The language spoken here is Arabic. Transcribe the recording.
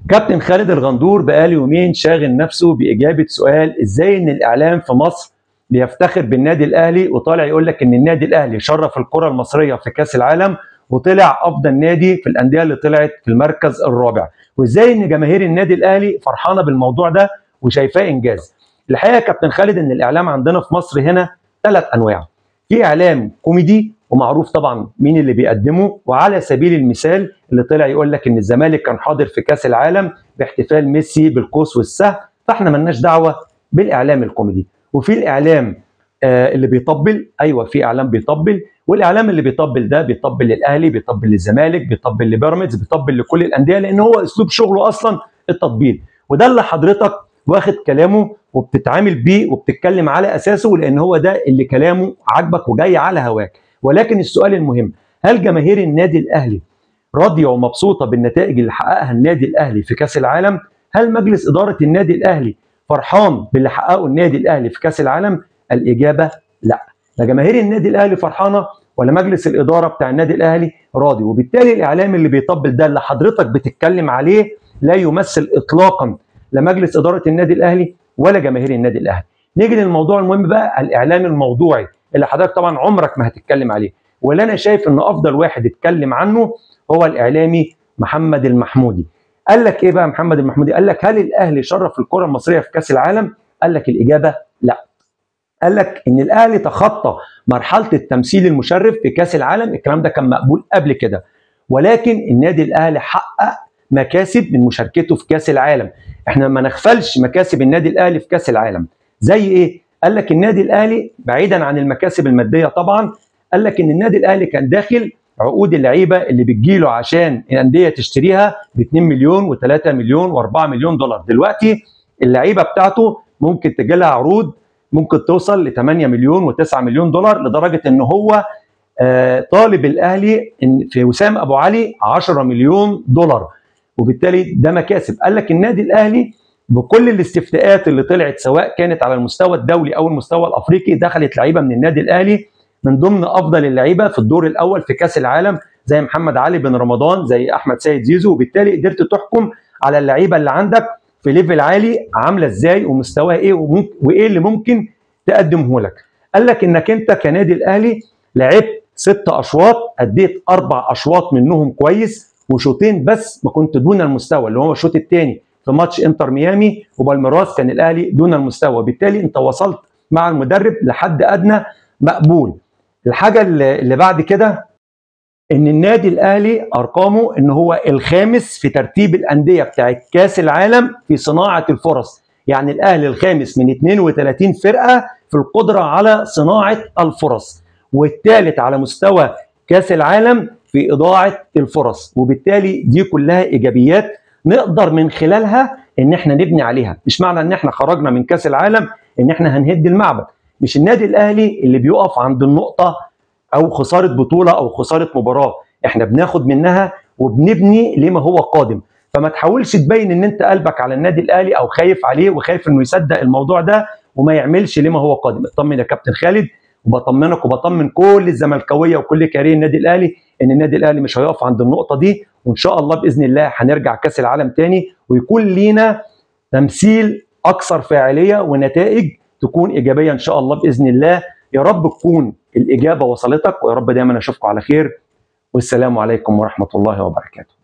كابتن خالد الغندور بقاله يومين شاغل نفسه بإجابة سؤال ازاي ان الإعلام في مصر بيفتخر بالنادي الأهلي وطالع يقول لك ان النادي الأهلي شرف الكرة المصرية في كأس العالم وطلع أفضل نادي في الأندية اللي طلعت في المركز الرابع، وازاي ان جماهير النادي الأهلي فرحانة بالموضوع ده وشايفاه إنجاز. الحقيقة يا كابتن خالد ان الإعلام عندنا في مصر هنا ثلاث أنواع. في إعلام كوميدي ومعروف طبعا مين اللي بيقدمه، وعلى سبيل المثال اللي طلع يقول لك ان الزمالك كان حاضر في كاس العالم باحتفال ميسي بالقوس والسهم، فاحنا ملناش دعوه بالاعلام الكوميدي. وفي الاعلام اللي بيطبل، ايوه في اعلام بيطبل، والاعلام اللي بيطبل ده بيطبل للاهلي، بيطبل للزمالك، بيطبل لبيراميدز، بيطبل لكل الانديه، لان هو اسلوب شغله اصلا التطبيل. وده اللي حضرتك واخد كلامه وبتتعامل بيه وبتتكلم على اساسه، لان هو ده اللي كلامه عاجبك وجاي على هواك. ولكن السؤال المهم، هل جماهير النادي الاهلي راضيه ومبسوطه بالنتائج اللي حققها النادي الاهلي في كاس العالم؟ هل مجلس اداره النادي الاهلي فرحان باللي حققه النادي الاهلي في كاس العالم؟ الاجابه لا. لا جماهير النادي الاهلي فرحانه ولا مجلس الاداره بتاع النادي الاهلي راضي. وبالتالي الاعلام اللي بيطبل ده اللي حضرتك بتتكلم عليه لا يمثل اطلاقا لا مجلس اداره النادي الاهلي ولا جماهير النادي الاهلي. نيجي للموضوع المهم بقى، الاعلام الموضوعي اللي حضرتك طبعا عمرك ما هتتكلم عليه، واللي انا شايف ان افضل واحد اتكلم عنه هو الاعلامي محمد المحمودي. قال لك ايه بقى محمد المحمودي؟ قال لك هل الاهلي شرف الكره المصريه في كاس العالم؟ قال لك الاجابه لا. قال لك ان الاهلي تخطى مرحله التمثيل المشرف في كاس العالم، الكلام ده كان مقبول قبل كده، ولكن النادي الاهلي حقق مكاسب من مشاركته في كاس العالم. احنا ما نغفلش مكاسب النادي الاهلي في كاس العالم. زي ايه؟ قال لك النادي الاهلي بعيدا عن المكاسب الماديه طبعا، قال لك ان النادي الاهلي كان داخل عقود اللعيبه اللي بتجيله عشان الانديه تشتريها ب 2 مليون و3 مليون و4 مليون دولار. دلوقتي اللعيبه بتاعته ممكن تجي لها عروض ممكن توصل ل 8 مليون و9 مليون دولار، لدرجه ان هو طالب الاهلي ان في وسام ابو علي 10 مليون دولار، وبالتالي ده مكاسب. قال لك النادي الاهلي بكل الاستفتاءات اللي طلعت سواء كانت على المستوى الدولي او المستوى الافريقي دخلت لعيبه من النادي الاهلي من ضمن افضل اللعيبه في الدور الاول في كاس العالم، زي محمد علي بن رمضان، زي احمد سيد زيزو، وبالتالي قدرت تحكم على اللعيبه اللي عندك في ليفل عالي عامله ازاي ومستواها ايه وايه اللي ممكن تقدمه لك. قال لك انك انت كنادي الاهلي لعبت 6 اشواط، اديت 4 اشواط منهم كويس، وشوطين بس ما كنت دون المستوى، اللي هو الشوط الثاني في ماتش انتر ميامي وبالميراس كان الاهلي دون المستوى، بالتالي انت وصلت مع المدرب لحد ادنى مقبول. الحاجه اللي بعد كده ان النادي الاهلي ارقامه ان هو الخامس في ترتيب الانديه بتاعت كاس العالم في صناعه الفرص، يعني الاهلي الخامس من 32 فرقه في القدره على صناعه الفرص، والثالث على مستوى كاس العالم في اضاعه الفرص. وبالتالي دي كلها ايجابيات نقدر من خلالها ان احنا نبني عليها. مش معنى ان احنا خرجنا من كاس العالم ان احنا هنهد المعبد. مش النادي الاهلي اللي بيقف عند النقطه او خساره بطوله او خساره مباراه، احنا بناخد منها وبنبني لما هو قادم. فما تحاولش تبين ان انت قلبك على النادي الاهلي او خايف عليه وخايف انه يصدق الموضوع ده وما يعملش لما هو قادم. اطمن يا كابتن خالد، وبطمنك وبطمن كل الزملكاويه وكل كاريه النادي الاهلي ان النادي الاهلي مش هيقف عند النقطه دي، وان شاء الله باذن الله هنرجع كاس العالم تاني ويكون لينا تمثيل اكثر فاعليه ونتائج تكون ايجابيه ان شاء الله باذن الله. يا رب تكون الاجابه وصلتك، ويا رب دايما اشوفكم على خير، والسلام عليكم ورحمه الله وبركاته.